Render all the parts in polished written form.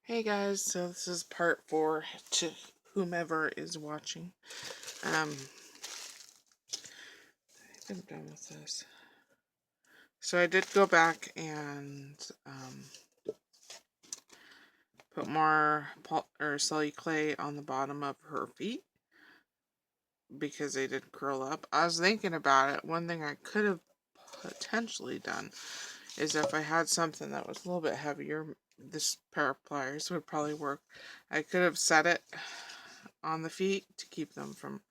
Hey guys, so this is part 4 to whomever is watching. I think I'm done with this. So I did go back and put more celly clay on the bottom of her feet because they did curl up. I was thinking about it. One thing I could have potentially done is if I had something that was a little bit heavier, this pair of pliers would probably work. I could have set it on the feet to keep them from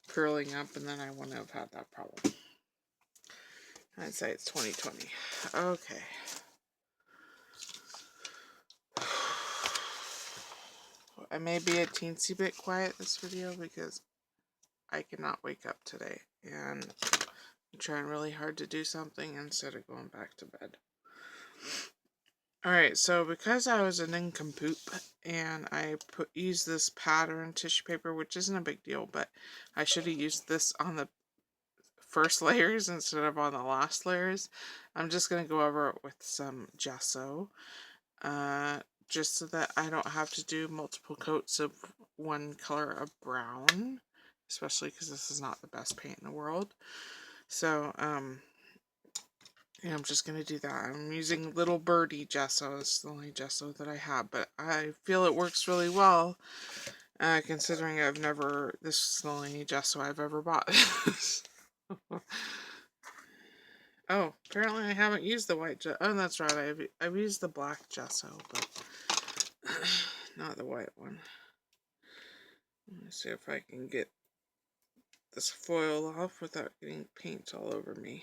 curling up, and then I wouldn't have had that problem. I'd say it's 2020. Okay. I may be a teensy bit quiet this video because I cannot wake up today, and I'm trying really hard to do something instead of going back to bed. Alright, so because I was a nincompoop and I used this pattern tissue paper, which isn't a big deal, but I should have used this on the first layers instead of on the last layers. I'm just going to go over it with some gesso, just so that I don't have to do multiple coats of one color of brown, especially because this is not the best paint in the world. So, yeah, I'm just going to do that. I'm using Little Birdie gesso. It's the only gesso that I have, but I feel it works really well, considering this is the only gesso I've ever bought. Oh, apparently I haven't used the white gesso. Oh, that's right. I've used the black gesso, but not the white one. Let me see if I can get this foil off without getting paint all over me.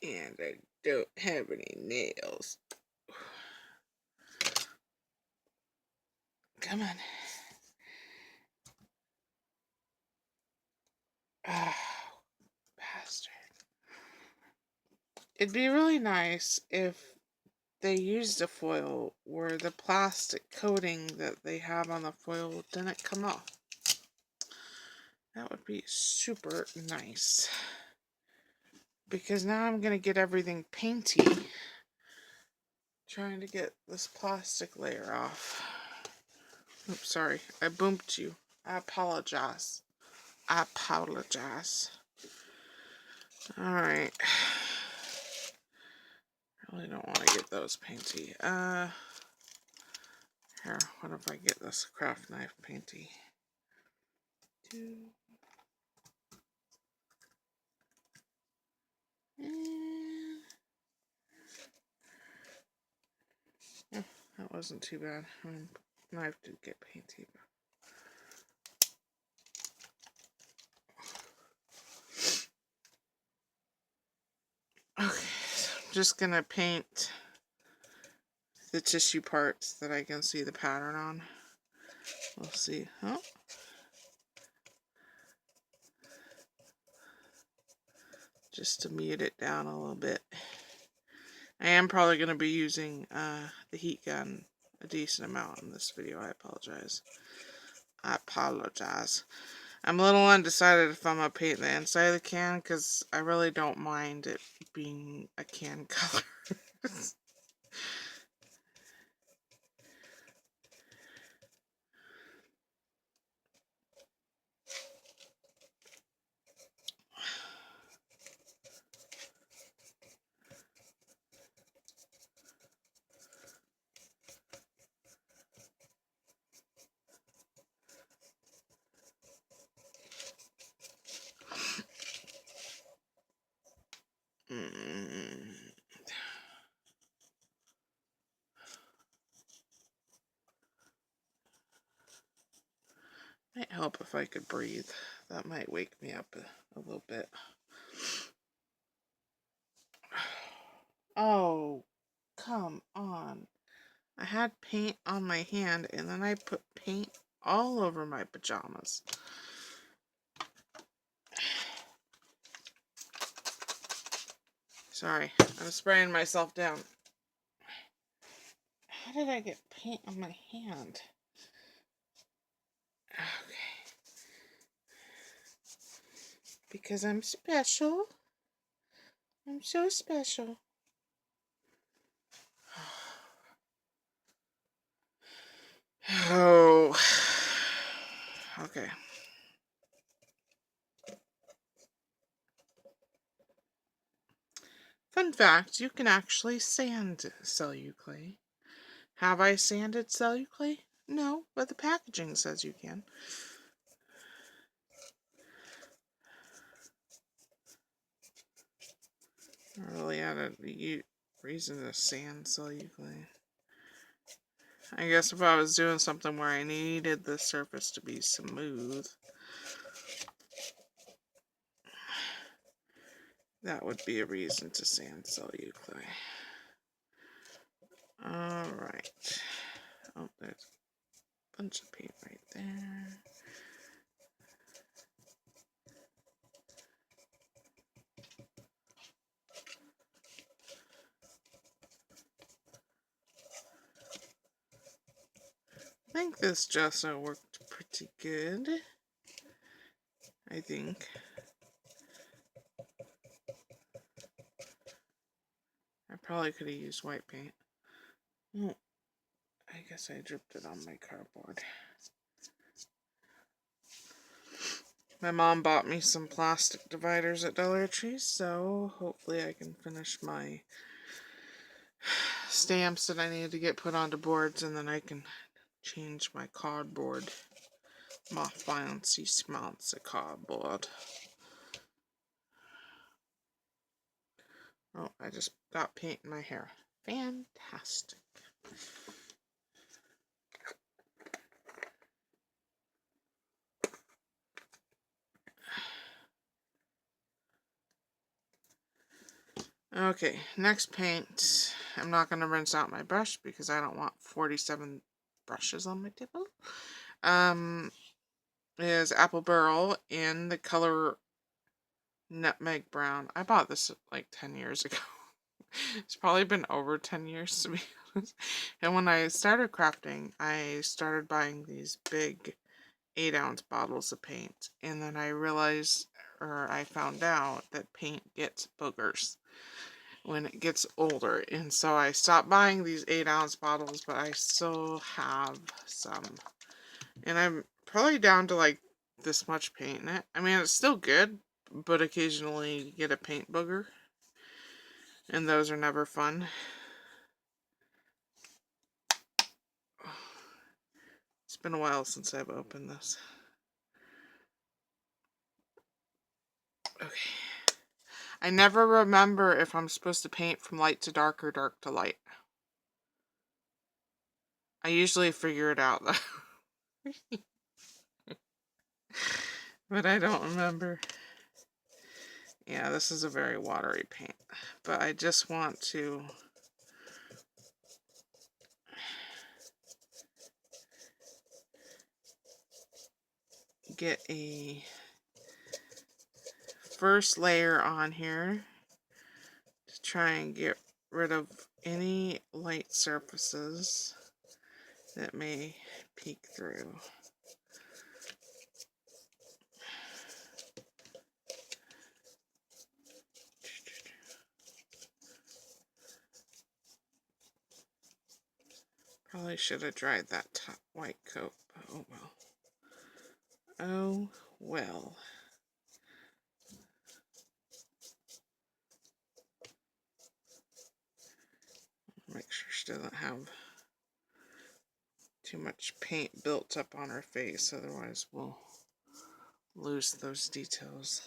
And I don't have any nails. Come on. Oh, bastard. It'd be really nice if they used a foil where the plastic coating that they have on the foil didn't come off. That would be super nice. Because now I'm going to get everything painty trying to get this plastic layer off. Oops, sorry. I bumped you. I apologize. I apologize. Alright. I really don't want to get those painty. Here, what if I get this craft knife painty? Oh, that wasn't too bad. I mean, knife did get painty. Okay, so I'm just gonna paint the tissue parts that I can see the pattern on. We'll see. Oh. Just to mute it down a little bit. I am probably going to be using the heat gun a decent amount in this video. I apologize. I apologize. I'm a little undecided if I'm going to paint the inside of the can because I really don't mind it being a can color. Might help if I could breathe. That might wake me up a little bit. Oh, come on. I had paint on my hand and then I put paint all over my pajamas. Sorry, I'm spraying myself down. How did I get paint on my hand? Okay. Because I'm special. I'm so special. Oh, okay. Fun fact, you can actually sand celluclay. Have I sanded celluclay? No, but the packaging says you can. I really had a reason to sand celluclay. I guess if I was doing something where I needed the surface to be smooth, that would be a reason to sand celluclay. Alright. Oh, there's a bunch of paint right there. I think this gesso worked pretty good. I think. I probably could have used white paint. Oh, I guess I dripped it on my cardboard. My mom bought me some plastic dividers at Dollar Tree, so hopefully I can finish my stamps that I need to get put onto boards, and then I can change my cardboard. My fancy schmancy cardboard. Oh, I just got paint in my hair. Fantastic. Okay, next paint. I'm not going to rinse out my brush because I don't want 47 brushes on my table. Is Apple Barrel in the color Nutmeg Brown. I bought this like 10 years ago. It's probably been over 10 years to be honest. And when I started crafting, I started buying these big 8-ounce bottles of paint. And then I realized, or I found out, that paint gets boogers when it gets older. And so I stopped buying these 8-ounce bottles, but I still have some. And I'm probably down to like this much paint in it. I mean, it's still good, but occasionally you get a paint booger. And those are never fun. It's been a while since I've opened this. Okay. I never remember if I'm supposed to paint from light to dark or dark to light. I usually figure it out though. But I don't remember. Yeah, this is a very watery paint. But I just want to get a first layer on here to try and get rid of any light surfaces that may peek through. Probably should have dried that top white coat, but oh well. Oh well. Make sure she doesn't have too much paint built up on her face, otherwise we'll lose those details.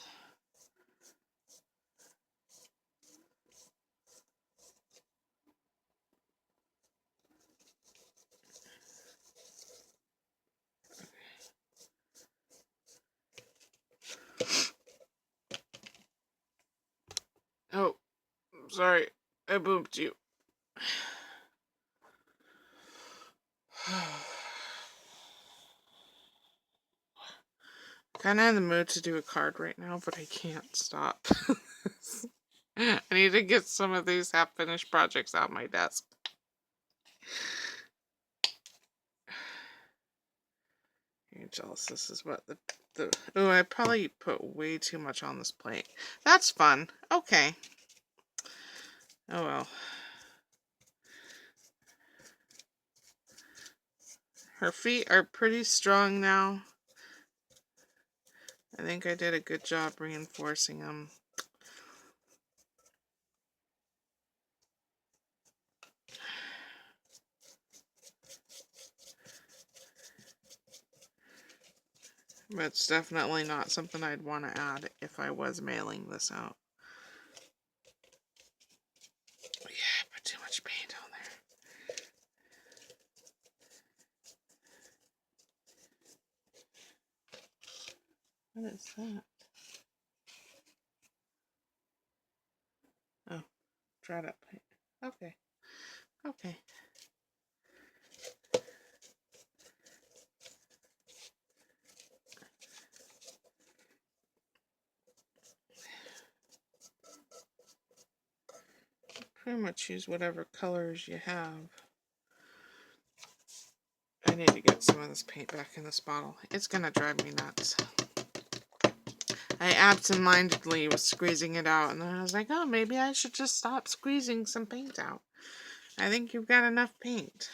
Oh, sorry, I booped you. Kind of in the mood to do a card right now, but I can't stop. I need to get some of these half-finished projects off my desk. You're jealous. This is what the oh, I probably put way too much on this plate. That's fun. Okay. Oh well. Her feet are pretty strong now. I think I did a good job reinforcing them. But it's definitely not something I'd want to add if I was mailing this out. Yeah, I put too much paint on there. What is that? Oh, dried up paint. Okay. Okay. Pretty much use whatever colors you have. I need to get some of this paint back in this bottle. It's gonna drive me nuts. I absentmindedly was squeezing it out, and then I was like, oh, maybe I should just stop squeezing some paint out. I think you've got enough paint.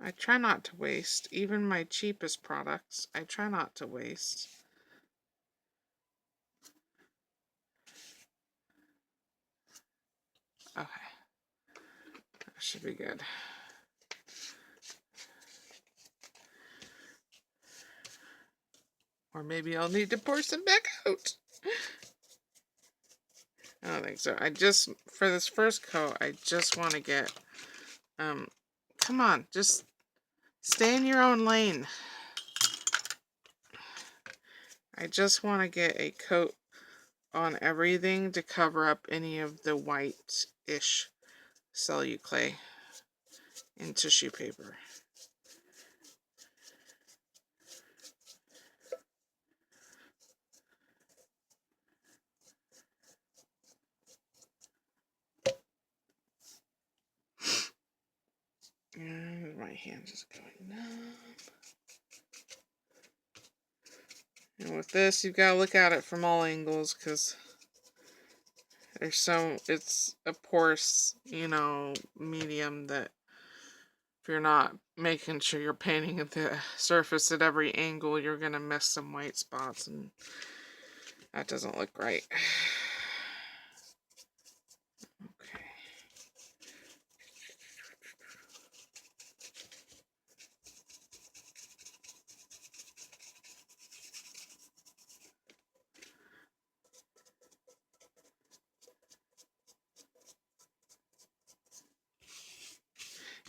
I try not to waste. Even my cheapest products, I try not to waste. Okay. That should be good. Or maybe I'll need to pour some back out. I don't think so. For this first coat, I just want to get, come on, just stay in your own lane. I just want to get a coat on everything to cover up any of the white-ish celluclay in tissue paper. And my hand is going numb. And with this, you've got to look at it from all angles, because it's a porous, medium that if you're not making sure you're painting the surface at every angle, you're going to miss some white spots, and that doesn't look right. Okay.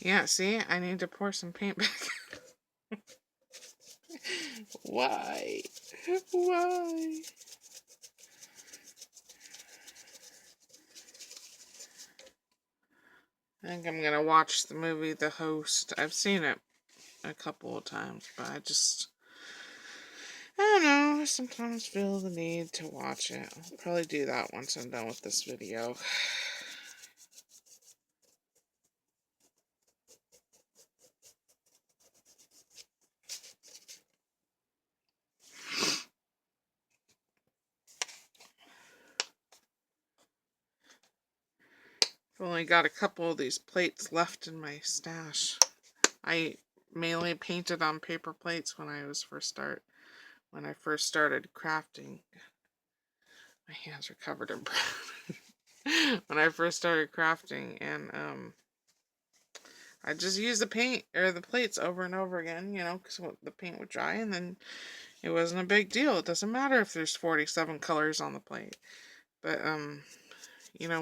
Yeah, see, I need to pour some paint back. Why? Why? I think I'm going to watch the movie The Host. I've seen it a couple of times, but I don't know, I sometimes feel the need to watch it. I'll probably do that once I'm done with this video. I've only got a couple of these plates left in my stash. I mainly painted on paper plates when I first started crafting. My hands are covered in brown. When I first started crafting, and I just used the paint or the plates over and over again, because the paint would dry, and then it wasn't a big deal. It doesn't matter if there's 47 colors on the plate. But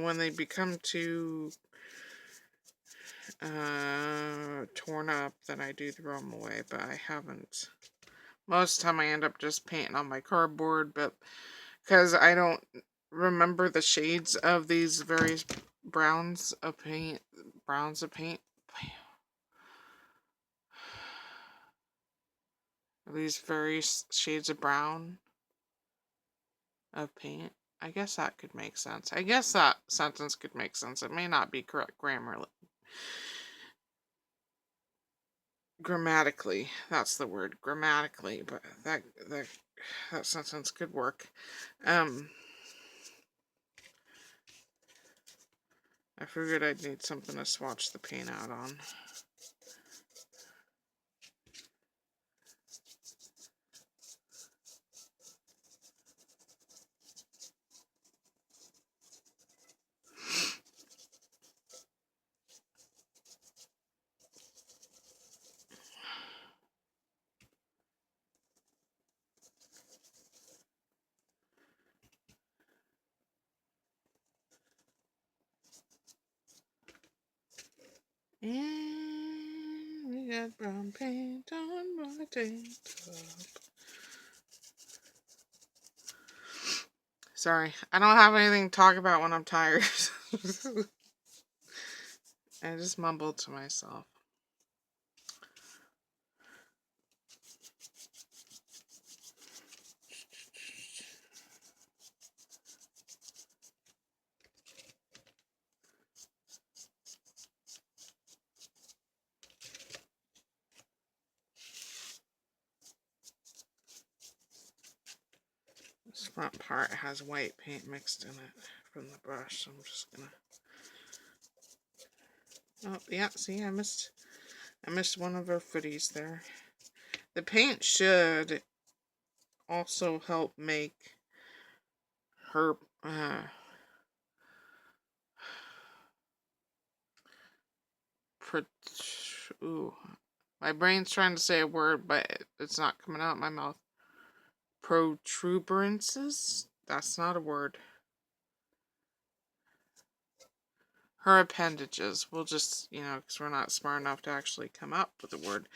when they become too torn up, then I do throw them away, but I haven't. Most of the time I end up just painting on my cardboard, but because I don't remember the shades of these various browns of paint. These various shades of brown of paint. I guess that could make sense. I guess that sentence could make sense. It may not be correct grammatically. That's the word, grammatically, but that sentence could work. I figured I'd need something to swatch the paint out on. And we got brown paint on my tank top. Sorry, I don't have anything to talk about when I'm tired. I just mumbled to myself. This front part has white paint mixed in it from the brush, so I'm just gonna... Oh, yeah, see, I missed one of her footies there. The paint should also help make her ooh, my brain's trying to say a word, but it's not coming out of my mouth. Protuberances? That's not a word. Her appendages. We'll just, you know, because we're not smart enough to actually come up with a word.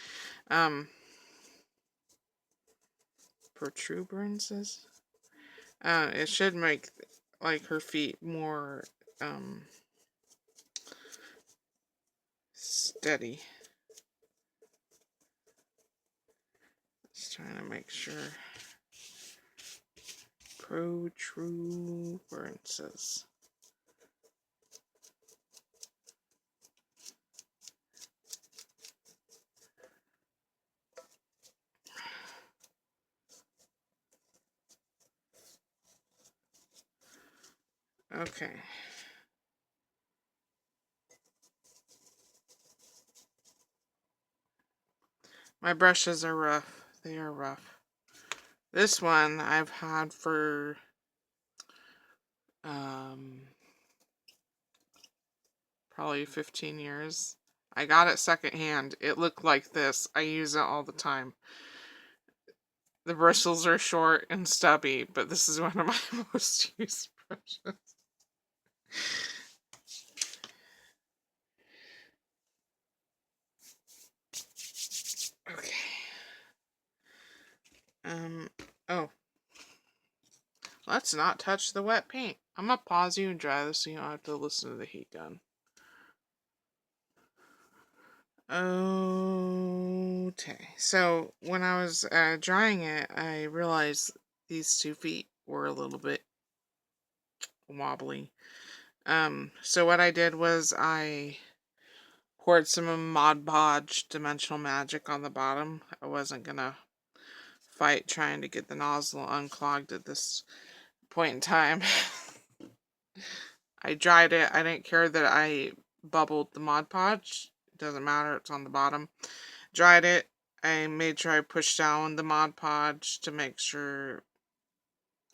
Protuberances? It should make, like, her feet more, steady. Just trying to make sure. Protuberances. Okay. My brushes are rough. They are rough. This one I've had for probably 15 years. I got it secondhand. It looked like this. I use it all the time. The bristles are short and stubby, but this is one of my most used brushes. Okay. Oh. Let's not touch the wet paint. I'm gonna pause you and dry this so you don't have to listen to the heat gun. Okay, so when I was drying it, I realized these 2 feet were a little bit wobbly. So what I did was I poured some Mod Podge Dimensional Magic on the bottom. I wasn't gonna fight trying to get the nozzle unclogged at this point in time. I dried it. I didn't care that I bubbled the Mod Podge. It doesn't matter. It's on the bottom. Dried it. I made sure I pushed down the Mod Podge to make sure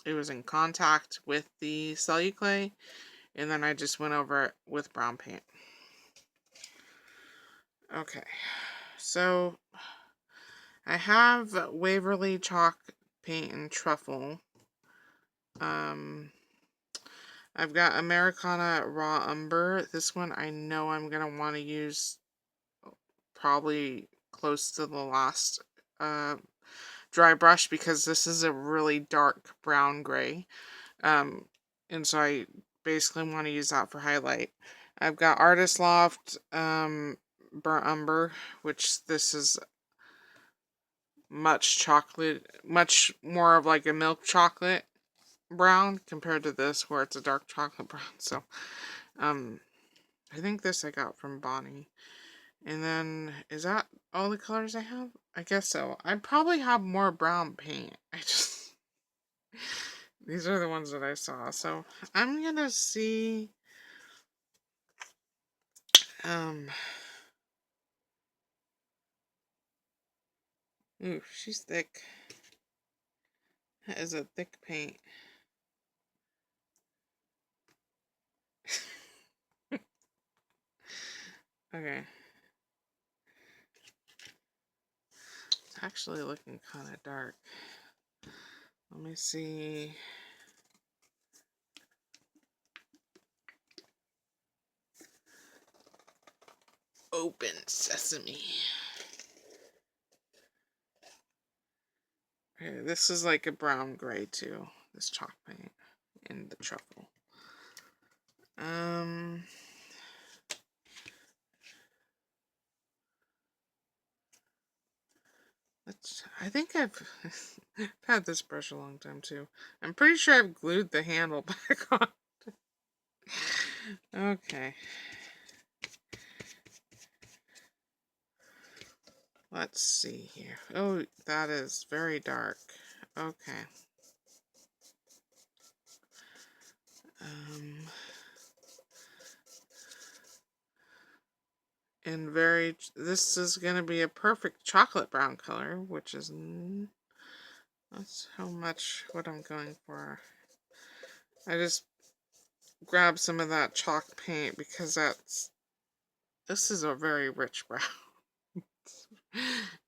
it was in contact with the Celluclay. And then I just went over it with brown paint. Okay. So I have Waverly Chalk Paint and Truffle. I've got Americana Raw Umber. This one I know I'm going to want to use probably close to the last dry brush because this is a really dark brown gray. And so I basically want to use that for highlight. I've got Artist Loft Burnt Umber, which this is much more of like a milk chocolate brown compared to this where it's a dark chocolate brown. So I think this I got from Bonnie. And then is that all the colors I have? I guess so. I probably have more brown paint. These are the ones that I saw. So I'm gonna see Um, ooh, she's thick. That is a thick paint. Okay. It's actually looking kind of dark. Let me see. Open sesame. Okay, this is like a brown gray too. This chalk paint and the truffle. I think I've had this brush a long time too. I'm pretty sure I've glued the handle back on. Okay. Let's see here. Oh, that is very dark. Okay. And this is going to be a perfect chocolate brown color, which is, that's how much what I'm going for. I just grabbed some of that chalk paint because this is a very rich brown.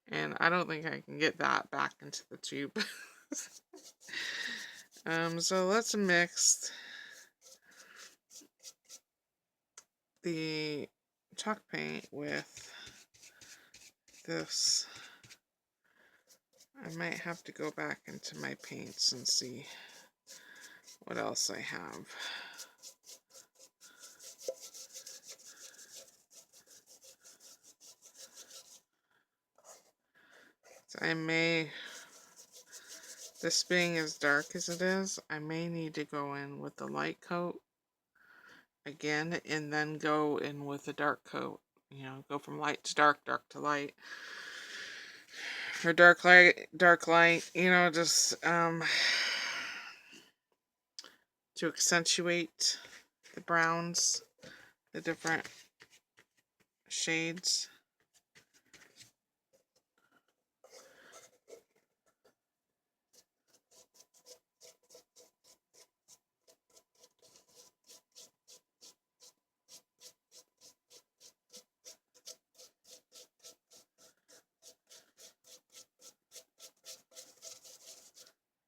And I don't think I can get that back into the tube. So let's mix the chalk paint with this. I might have to go back into my paints and see what else I have. This being as dark as it is, I may need to go in with the light coat again and then go in with the dark coat. You know, go from light to dark, dark to light. Or dark light, you know, just to accentuate the browns, the different shades.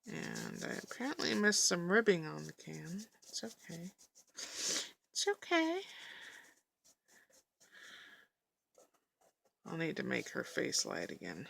And I apparently missed some ribbing on the can. It's okay. It's okay. I'll need to make her face light again.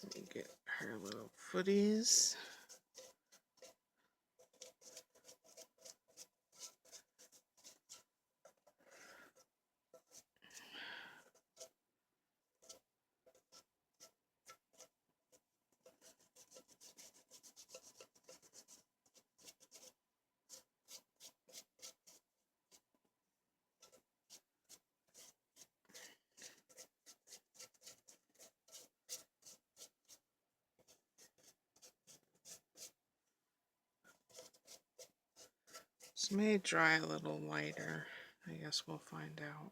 Let me get her little footies. This may dry a little lighter. I guess we'll find out.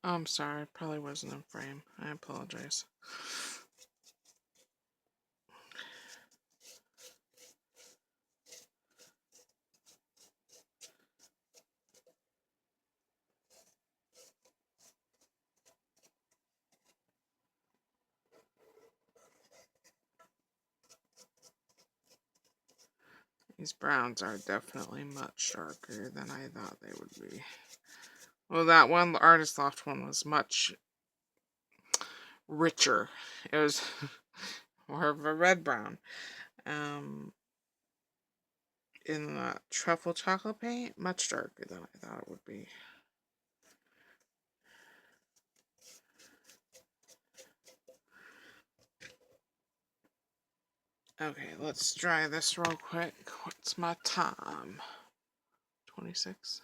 Oh, I'm sorry, it probably wasn't in frame. I apologize. These browns are definitely much darker than I thought they would be. Well, that one, the Artist Loft one, was much richer. It was more of a red brown. In the truffle chocolate paint, much darker than I thought it would be. Okay, let's dry this real quick. What's my time? 26?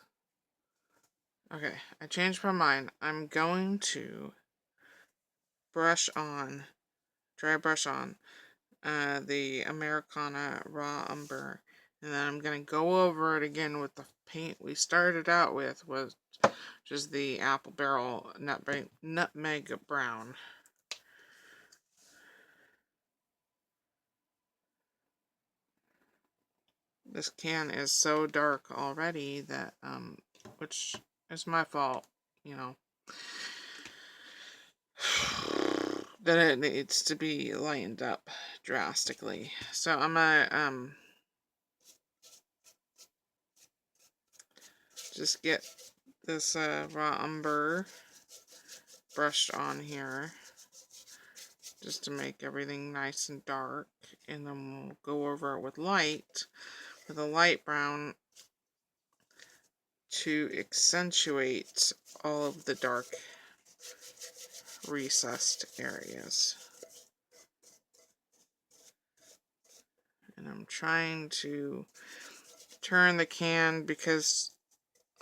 Okay, I changed my mind. I'm going to dry brush on the Americana Raw Umber, and then I'm going to go over it again with the paint we started out with, which is the Apple Barrel Nutmeg Brown. This can is so dark already that, which is my fault, you know, that it needs to be lightened up drastically. So I'm gonna, just get this, raw umber brushed on here, just to make everything nice and dark, and then we'll go over it with a light brown, to accentuate all of the dark recessed areas. And I'm trying to turn the can because,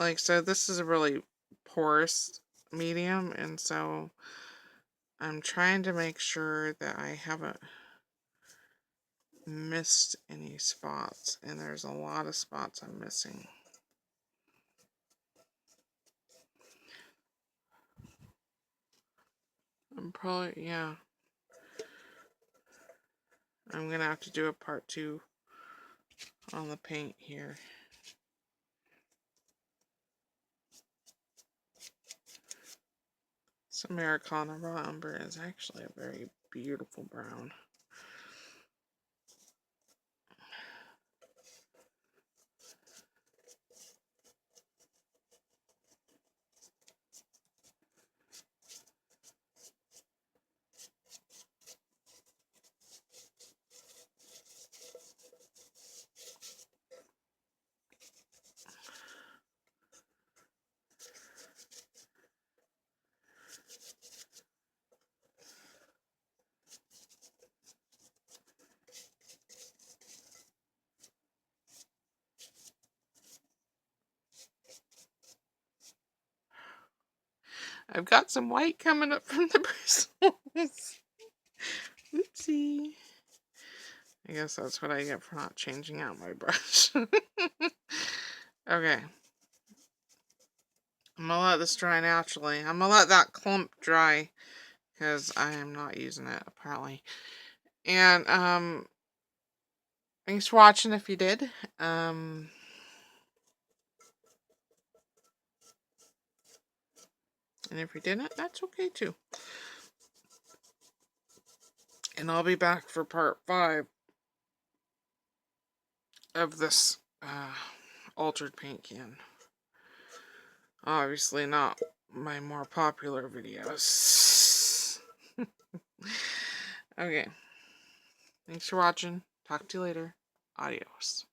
like I said, this is a really porous medium, and so I'm trying to make sure that I haven't missed any spots, and there's a lot of spots I'm missing. Yeah. I'm gonna have to do a part 2 on the paint here. This Americana Raw Umber is actually a very beautiful brown. I've got some white coming up from the bristles. Oopsie. I guess that's what I get for not changing out my brush. Okay. I'm gonna let this dry naturally. I'm gonna let that clump dry because I am not using it apparently. And thanks for watching if you did. And if you didn't, that's okay too. And I'll be back for part 5 of this altered paint can. Obviously not my more popular videos. Okay. Thanks for watching. Talk to you later. Adios.